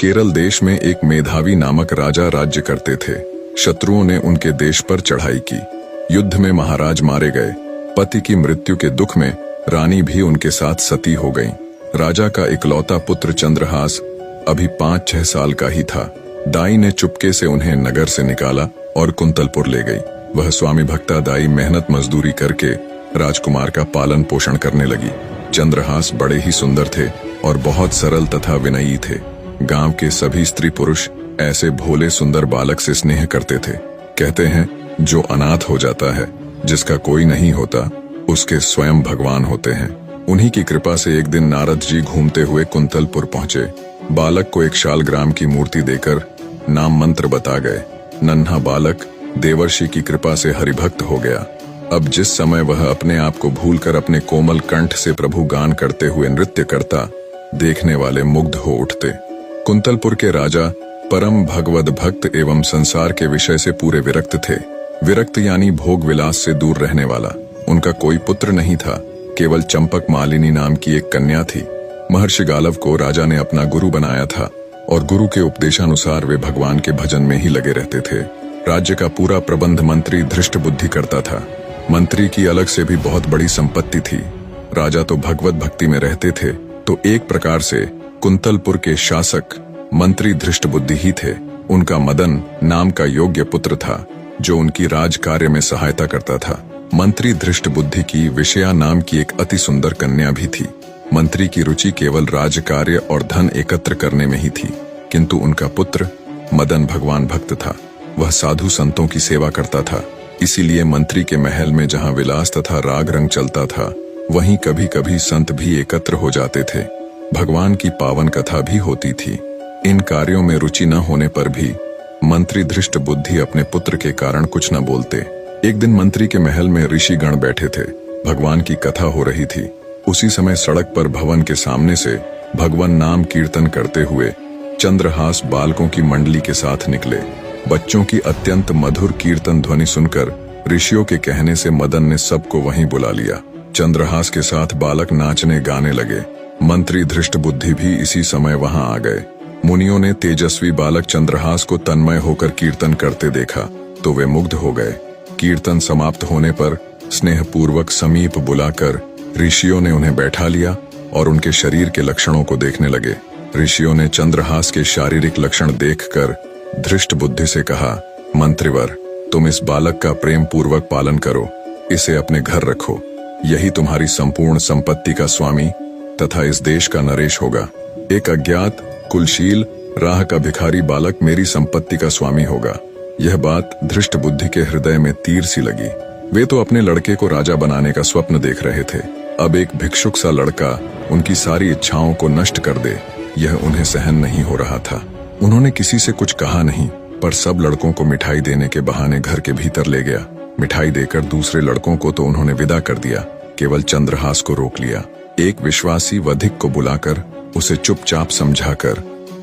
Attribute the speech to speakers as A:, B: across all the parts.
A: केरल देश में एक मेधावी नामक राजा राज्य करते थे। शत्रुओं ने उनके देश पर चढ़ाई की। युद्ध में महाराज मारे गए। पति की मृत्यु के दुख में रानी भी उनके साथ सती हो गईं। राजा का इकलौता पुत्र चंद्रहास अभी 5-6 साल का ही था। दाई ने चुपके से उन्हें नगर से निकाला और कुंतलपुर ले गई। वह स्वामी भक्ता दाई मेहनत मजदूरी करके राजकुमार का पालन पोषण करने लगी। चंद्रहास बड़े ही सुंदर थे और बहुत सरल तथा विनयी थे। गांव के सभी स्त्री पुरुष ऐसे भोले सुंदर बालक से स्नेह करते थे। कहते हैं, जो अनाथ हो जाता है, जिसका कोई नहीं होता, उसके स्वयं भगवान होते हैं। उन्हीं की कृपा से एक दिन नारद जी घूमते हुए कुंतलपुर पहुंचे। बालक को एक शालग्राम की मूर्ति देकर नाम मंत्र बता गए। नन्हा बालक देवर्षि की कृपा से हरिभक्त हो गया। अब जिस समय वह अपने आप को भूलकर अपने कोमल कंठ से प्रभु गान करते हुए नृत्य करता, देखने वाले मुग्ध हो उठते। कुंतलपुर के राजा परम भगवद भक्त एवं संसार के विषय से पूरे विरक्त थे। विरक्त यानी भोग विलास से दूर रहने वाला। उनका कोई पुत्र नहीं था, केवल चंपक मालिनी नाम की एक कन्या थी। महर्षि गालव को राजा ने अपना गुरु बनाया था और गुरु के उपदेशानुसार वे भगवान के भजन में ही लगे रहते थे। राज्य का पूरा प्रबंध मंत्री धृष्ट बुद्धि करता था। मंत्री की अलग से भी बहुत बड़ी संपत्ति थी। राजा तो भगवत भक्ति में रहते थे, तो एक प्रकार से कुंतलपुर के शासक मंत्री धृष्ट बुद्धि ही थे। उनका मदन नाम का योग्य पुत्र था, जो उनकी राज कार्य में सहायता करता था। मंत्री धृष्ट बुद्धि की विषया नाम की एक अति सुंदर कन्या भी थी। मंत्री की रुचि केवल राज कार्य और धन एकत्र करने में ही थी, किंतु उनका पुत्र मदन भगवान भक्त था। वह साधु संतों की सेवा करता था। इसीलिए मंत्री के महल में जहाँ विलास तथा राग रंग चलता था, वहीं कभी कभी संत भी एकत्र हो जाते थे। भगवान की पावन कथा भी होती थी। इन कार्यों में रुचि न होने पर भी मंत्री धृष्ट बुद्धि अपने पुत्र के कारण कुछ न बोलते। एक दिन मंत्री के महल में ऋषि गण बैठे थे। भगवान की कथा हो रही थी। उसी समय सड़क पर भवन के सामने से भगवान नाम कीर्तन करते हुए चंद्रहास बालकों की मंडली के साथ निकले। बच्चों की अत्यंत मधुर कीर्तन ध्वनि सुनकर ऋषियों के कहने से मदन ने सबको वहीं बुला लिया। चंद्रहास के साथ बालक नाचने गाने लगे। मंत्री धृष्ट बुद्धि भी इसी समय वहां आ गए। मुनियों ने तेजस्वी बालक चंद्रहास को तन्मय होकर कीर्तन करते देखा तो वे मुग्ध हो गए। कीर्तन समाप्त होने पर स्नेहपूर्वक समीप बुलाकर ऋषियों ने उन्हें बैठा लिया और उनके शरीर के लक्षणों को देखने लगे। ऋषियों ने चंद्रहास के शारीरिक लक्षण देखकर धृष्ट बुद्धि से कहा, मंत्रिवर, तुम इस बालक का प्रेम पूर्वक पालन करो, इसे अपने घर रखो। यही तुम्हारी संपूर्ण संपत्ति का स्वामी तथा इस देश का नरेश होगा। एक अज्ञात कुलशील राह का भिखारी बालक मेरी संपत्ति का स्वामी होगा। यह बात धृष्ट बुद्धि के हृदय में तीर सी लगी। वे तो अपने लड़के को राजा बनाने का स्वप्न देख रहे थे। अब एक भिक्षुक सा लड़का उनकी सारी इच्छाओं को नष्ट कर दे, यह उन्हें सहन नहीं हो रहा था। उन्होंने किसी से कुछ कहा नहीं, पर सब लड़कों को मिठाई देने के बहाने घर के भीतर ले गया। मिठाई देकर दूसरे लड़कों को तो उन्होंने विदा कर दिया, केवल चंद्रहास को रोक लिया। एक विश्वासी वधिक को बुलाकर उसे चुपचाप समझाकर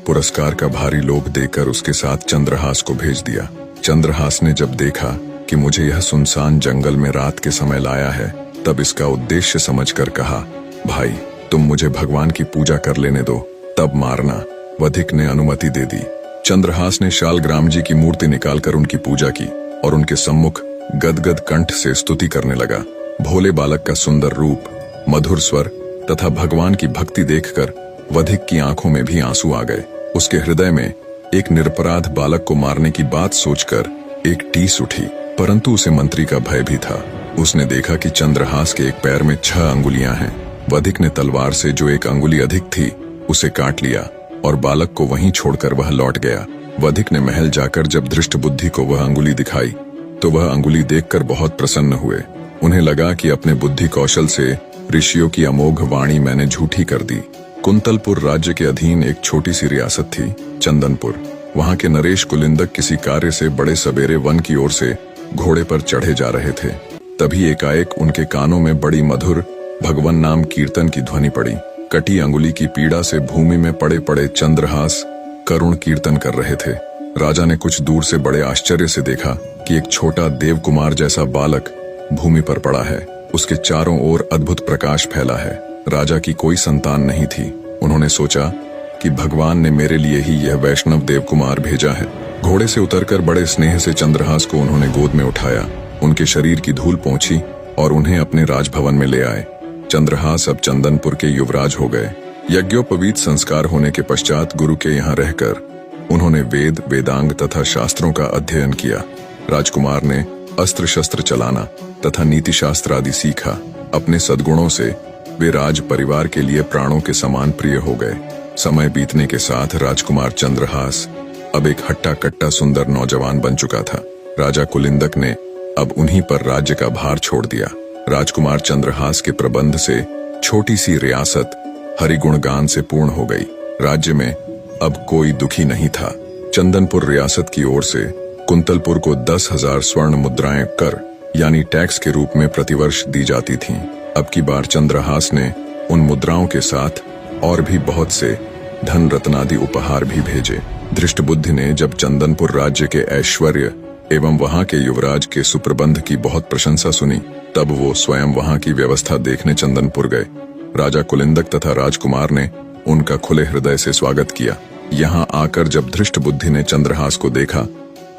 A: पुरस्कार का भारी लोभ देकर उसके साथ चंद्रहास को भेज दिया। चंद्रहास ने जब देखा कि मुझे यह सुनसान जंगल में रात के समय लाया है, तब इसका उद्देश्य समझकर कहा, भाई, तुम मुझे भगवान की पूजा कर लेने दो, तब मारना। वधिक ने अनुमति दे दी। चंद्रहास ने शालग्राम जी की मूर्ति निकालकर उनकी पूजा की और उनके सम्मुख गदगद कंठ से स्तुति करने लगा। भोले बालक का सुंदर रूप, मधुर स्वर तथा भगवान की भक्ति देखकर वधिक की आंखों में भी आंसू आ गए। उसके हृदय में एक निरपराध बालक को मारने की बात सोचकर एक टीस उठी, परंतु उसे मंत्री का भय भी था। उसने देखा कि चंद्रहास के एक पैर में 6 अंगुलियां हैं। वधिक ने तलवार से जो एक अंगुली अधिक थी उसे काट लिया और बालक को वहीं छोड़कर वह लौट गया। वधिक ने महल जाकर जब धृष्ट बुद्धि को वह अंगुली दिखाई तो वह अंगुली देखकर बहुत प्रसन्न हुए। उन्हें लगा कि अपने बुद्धि कौशल से ऋषियों की अमोघ वाणी मैंने झूठी कर दी। कुंतलपुर राज्य के अधीन एक छोटी सी रियासत थी, चंदनपुर। वहां के नरेश कुलिंदक किसी कार्य से बड़े सवेरे वन की ओर से घोड़े पर चढ़े जा रहे थे। तभी एकाएक उनके कानों में बड़ी मधुर भगवान नाम कीर्तन की ध्वनि पड़ी। कटी अंगुली की पीड़ा से भूमि में पड़े पड़े चंद्रहास करुण कीर्तन कर रहे थे। राजा ने कुछ दूर से बड़े आश्चर्य से देखा कि एक छोटा देव कुमार जैसा बालक भूमि पर पड़ा है। उसके चारों ओर अद्भुत प्रकाश फैला है। राजा की कोई संतान नहीं थी। उन्होंने सोचा, कि भगवान ने मेरे लिए ही यह वैष्णव देव कुमार भेजा है। घोड़े से उतरकर बड़े स्नेह से चंद्रहास को उन्होंने गोद में उठाया, उनके शरीर की धूल पोंछी और उन्हें अपने राजभवन में ले आए। चंद्रहास अब चंदनपुर के युवराज हो गए। यज्ञोपवीत संस्कार होने के पश्चात गुरु के यहाँ रहकर उन्होंने वेद, वेदांग तथा शास्त्रों का अध्ययन किया। राजकुमार ने अस्त्र शस्त्र चलाना तथा नीति शास्त्र आदि सीखा। अपने सद्गुणों से वे राज परिवार के लिए प्राणों के समान प्रिय हो गए। समय बीतने के साथ राजकुमार चंद्रहास अब एक हट्टा कट्टा सुंदर नौजवान बन चुका था। राजा कुलिंदक ने अब उन्हीं पर राज्य का भार छोड़ दिया। राजकुमार चंद्रहास के प्रबंध से छोटी सी रियासत हरिगुणगान से पूर्ण हो गई। राज्य में अब कोई दुखी नहीं था। चंदनपुर रियासत की ओर से कुंतलपुर को 10,000 स्वर्ण मुद्राएं कर यानी टैक्स के रूप में प्रतिवर्ष दी जाती थीं। अब की बार चंद्रहास ने उन मुद्राओं के साथ और भी बहुत से धन रत्नादि उपहार भी भेजे। धृष्टबुद्धि ने जब चंदनपुर राज्य के ऐश्वर्य एवं वहां के युवराज के सुप्रबंध की बहुत प्रशंसा सुनी, तब वो स्वयं वहां की व्यवस्था देखने चंदनपुर गए। राजा कुलिंदक तथा राजकुमार ने उनका खुले हृदय से स्वागत किया। यहाँ आकर जब धृष्टबुद्धि ने चंद्रहास को देखा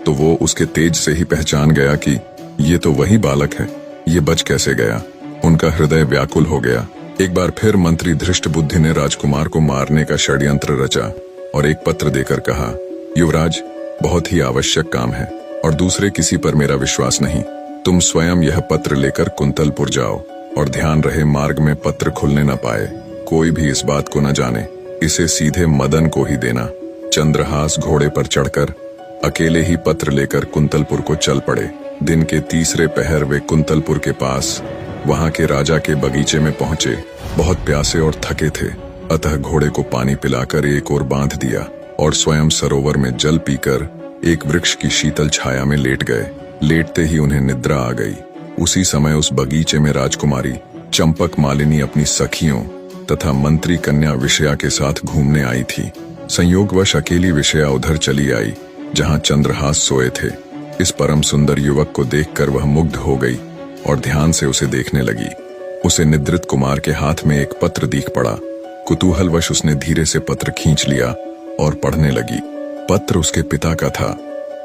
A: तो वो उसके तेज से ही पहचान गया कि ये तो वही बालक है, ये बच कैसे गया। उनका हृदय व्याकुल हो गया। एक बार फिर मंत्री धृष्टबुद्धि ने राजकुमार को मारने का षड्यंत्र रचा और एक पत्र देकर कहा, युवराज, बहुत ही आवश्यक काम है और दूसरे किसी पर मेरा विश्वास नहीं। तुम स्वयं यह पत्र लेकर कुंतलपुर जाओ और ध्यान रहे मार्ग में पत्र खुलने न पाए, कोई भी इस बात को न जाने। इसे सीधे मदन को ही देना। चंद्रहास घोड़े पर चढ़कर अकेले ही पत्र लेकर कुंतलपुर को चल पड़े। दिन के तीसरे पहर वे कुंतलपुर के पास वहां के राजा के बगीचे में पहुंचे। बहुत प्यासे और थके थे, अतः घोड़े को पानी पिलाकर एक ओर बांध दिया और स्वयं सरोवर में जल पीकर एक वृक्ष की शीतल छाया में लेट गए। लेटते ही उन्हें निद्रा आ गई। उसी समय उस बगीचे में राजकुमारी चंपक मालिनी अपनी सखियों तथा मंत्री कन्या विषया के साथ घूमने आई थी। संयोगवश अकेली विषया उधर चली आई जहां चंद्रहास सोए थे। इस परम सुंदर युवक को देखकर वह मुग्ध हो गई और ध्यान से उसे देखने लगी। उसे निद्रित कुमार के हाथ में एक पत्र दिख पड़ा। कुतूहलवश उसने धीरे से पत्र खींच लिया और पढ़ने लगी। पत्र उसके पिता का था।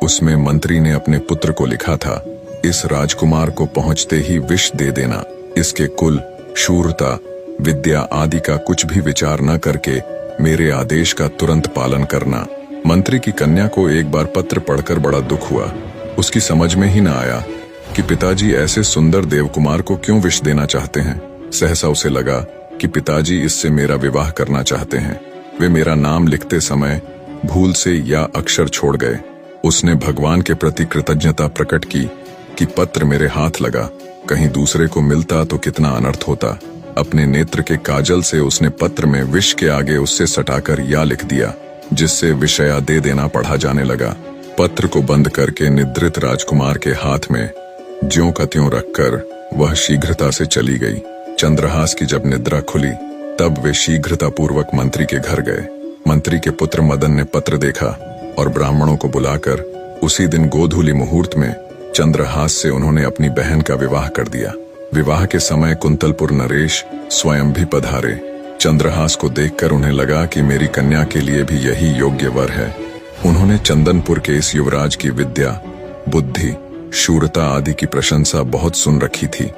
A: उसमें मंत्री ने अपने पुत्र को लिखा था, इस राजकुमार को पहुंचते ही विष दे देना। इसके कुल, शूरता, विद्या आदि का कुछ भी विचार न करके मेरे आदेश का तुरंत पालन करना। मंत्री की कन्या को एक बार पत्र पढ़कर बड़ा दुख हुआ। उसकी समझ में ही न आया कि पिताजी ऐसे सुंदर देवकुमार को क्यों विष देना चाहते हैं। सहसा उसे लगा कि पिताजी इससे मेरा विवाह करना चाहते हैं। वे मेरा नाम लिखते समय भूल से या अक्षर छोड़ गए। उसने भगवान के प्रति कृतज्ञता प्रकट की कि पत्र मेरे हाथ लगा, कहीं दूसरे को मिलता तो कितना अनर्थ होता। अपने नेत्र के काजल से उसने पत्र में विष के आगे उससे सटाकर या लिख दिया, जिससे विषया दे देना पढ़ा जाने लगा। पत्र को बंद करके निद्रित राजकुमार के हाथ में ज्यों का त्यों रखकर वह शीघ्रता से चली गई। चंद्रहास की जब निद्रा खुली तब वे शीघ्रता पूर्वक मंत्री के घर गए। मंत्री के पुत्र मदन ने पत्र देखा और ब्राह्मणों को बुलाकर उसी दिन गोधूली मुहूर्त में चंद्रहास से उन्होंने अपनी बहन का विवाह कर दिया। विवाह के समय कुंतलपुर नरेश स्वयं भी पधारे। चंद्रहास को देखकर उन्हें लगा कि मेरी कन्या के लिए भी यही योग्य वर है। उन्होंने चंदनपुर के इस युवराज की विद्या, बुद्धि, शूरता आदि की प्रशंसा बहुत सुन रखी थी।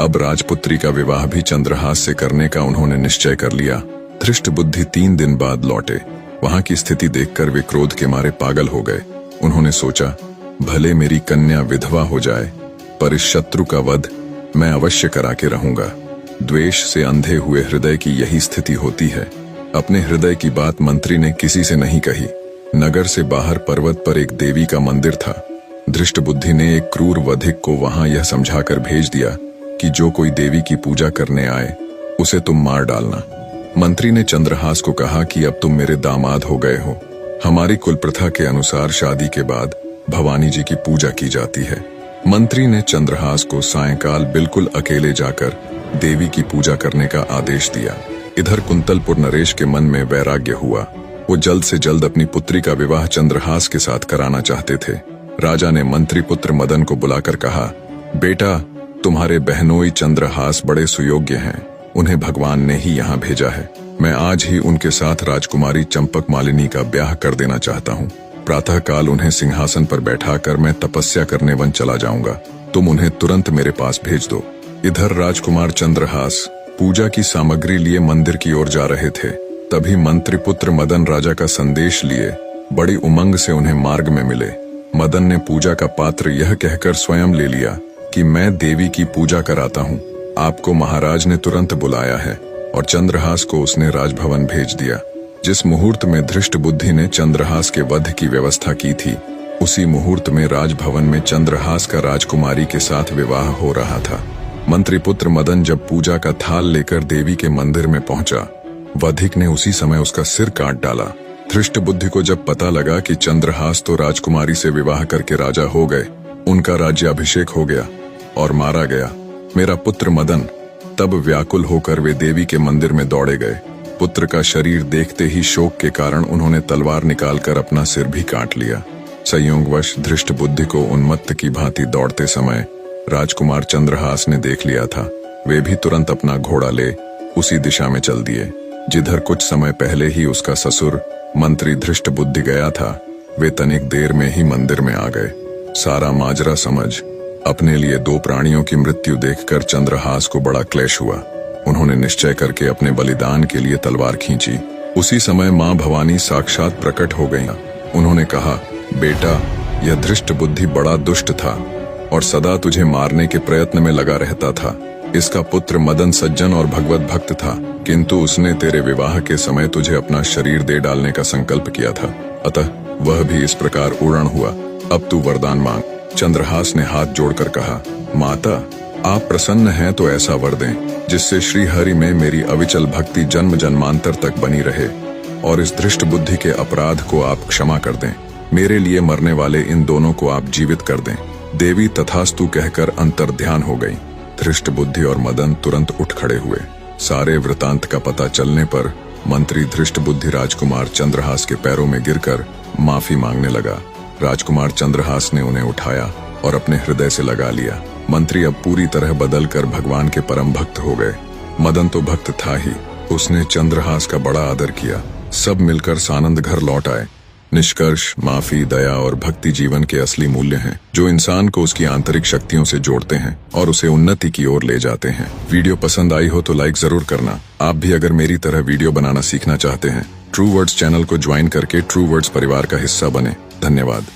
A: अब राजपुत्री का विवाह भी चंद्रहास से करने का उन्होंने निश्चय कर लिया। धृष्टबुद्धि 3 दिन बाद लौटे। वहां की स्थिति देखकर वे क्रोध के मारे पागल हो गए। उन्होंने सोचा, भले मेरी कन्या विधवा हो जाए, पर इस शत्रु का वध मैं अवश्य करा के रहूंगा। द्वेष से अंधे हुए हृदय की यही स्थिति होती है। अपने हृदय की बात मंत्री ने किसी से नहीं कही। नगर से बाहर पर्वत पर एक देवी का मंदिर था। धृष्टबुद्धि ने एक क्रूर वधिक को वहां यह समझाकर भेज दिया कि जो कोई देवी की पूजा करने आए उसे तुम मार डालना। मंत्री ने चंद्रहास को कहा कि अब तुम मेरे दामाद हो गए हो। हमारी कुल प्रथा के अनुसार शादी के बाद भवानी जी की पूजा की जाती है। मंत्री ने चंद्रहास को सायंकाल बिल्कुल अकेले जाकर देवी की पूजा करने का आदेश दिया। इधर कुंतलपुर नरेश के मन में वैराग्य हुआ। वो जल्द से जल्द अपनी पुत्री का विवाह चंद्रहास के साथ कराना चाहते थे। राजा ने मंत्री पुत्र मदन को बुलाकर कहा, बेटा, तुम्हारे बहनोई चंद्रहास बड़े सुयोग्य हैं। उन्हें भगवान ने ही यहाँ भेजा है। मैं आज ही उनके साथ राजकुमारी चंपक मालिनी का ब्याह कर देना चाहता हूँ। प्रातःकाल उन्हें सिंहासन पर बैठाकर मैं तपस्या करने वन चला जाऊंगा। तुम उन्हें तुरंत मेरे पास भेज दो। इधर राजकुमार चंद्रहास पूजा की सामग्री लिए मंदिर की ओर जा रहे थे। तभी मंत्री पुत्र मदन राजा का संदेश लिए बड़ी उमंग से उन्हें मार्ग में मिले। मदन ने पूजा का पात्र यह कहकर स्वयं ले लिया कि मैं देवी की पूजा कराता हूँ, आपको महाराज ने तुरंत बुलाया है। और चंद्रहास को उसने राजभवन भेज दिया। जिस मुहूर्त में धृष्ट बुद्धि ने चंद्रहास के वध की व्यवस्था की थी, उसी मुहूर्त में राजभवन में चंद्रहास का राजकुमारी के साथ विवाह हो रहा था। मंत्री पुत्र मदन जब पूजा का थाल लेकर देवी के मंदिर में पहुंचा, वधिक ने उसी समय उसका सिर काट डाला। धृष्ट बुद्धि को जब पता लगा कि चंद्रहास तो राजकुमारी से विवाह करके राजा हो गए, उनका राज्याभिषेक हो गया और मारा गया, मेरा पुत्र मदन, तब व्याकुल होकर वे देवी के मंदिर में दौड़े गए। पुत्र का शरीर देखते ही शोक के कारण उन्होंने तलवार निकालकर अपना सिर भी काट लिया। संयोगवश धृष्ट बुद्धि को उन्मत्त की भांति दौड़ते समय राजकुमार चंद्रहास ने देख लिया था। वे भी तुरंत अपना घोड़ा ले उसी दिशा में चल दिए जिधर कुछ समय पहले ही उसका ससुर मंत्री धृष्ट बुद्धि गया था। वे तनिक देर में ही मंदिर में आ गए। सारा माजरा समझ अपने लिए दो प्राणियों की मृत्यु देखकर चंद्रहास को बड़ा क्लेश हुआ। उन्होंने निश्चय करके अपने बलिदान के लिए तलवार खींची। उसी समय मां भवानी साक्षात प्रकट हो गईं। उन्होंने कहा, बेटा, यह धृष्ट बुद्धि बड़ा दुष्ट था और सदा तुझे मारने के प्रयत्न में लगा रहता था। इसका पुत्र मदन सज्जन और भगवत भक्त था, किंतु उसने तेरे विवाह के समय तुझे अपना शरीर दे डालने का संकल्प किया था, अतः वह भी इस प्रकार उड़न हुआ। अब तू वरदान मांग। चंद्रहास ने हाथ जोड़कर कहा, माता, आप प्रसन्न हैं तो ऐसा वर दें जिससे श्री हरि में मेरी अविचल भक्ति जन्म जन्मांतर तक बनी रहे और इस धृष्ट बुद्धि के अपराध को आप क्षमा कर दें। मेरे लिए मरने वाले इन दोनों को आप जीवित कर दें। देवी तथास्तु कहकर अंतर्ध्यान हो गई। धृष्ट बुद्धि और मदन तुरंत उठ खड़े हुए। सारे वृतांत का पता चलने पर मंत्री धृष्ट बुद्धि राजकुमार चंद्रहास के पैरों में गिरकर माफी मांगने लगा। राजकुमार चंद्रहास ने उन्हें उठाया और अपने हृदय से लगा लिया। मंत्री अब पूरी तरह बदलकर भगवान के परम भक्त हो गए। मदन तो भक्त था ही, उसने चंद्रहास का बड़ा आदर किया। सब मिलकर सानंद घर लौट आए। निष्कर्ष, माफी, दया और भक्ति जीवन के असली मूल्य हैं, जो इंसान को उसकी आंतरिक शक्तियों से जोड़ते हैं और उसे उन्नति की ओर ले जाते हैं। वीडियो पसंद आई हो तो लाइक जरूर करना। आप भी अगर मेरी तरह वीडियो बनाना सीखना चाहते हैं, ट्रू वर्ड्स चैनल को ज्वाइन करके ट्रू वर्ड्स परिवार का हिस्सा बने। धन्यवाद।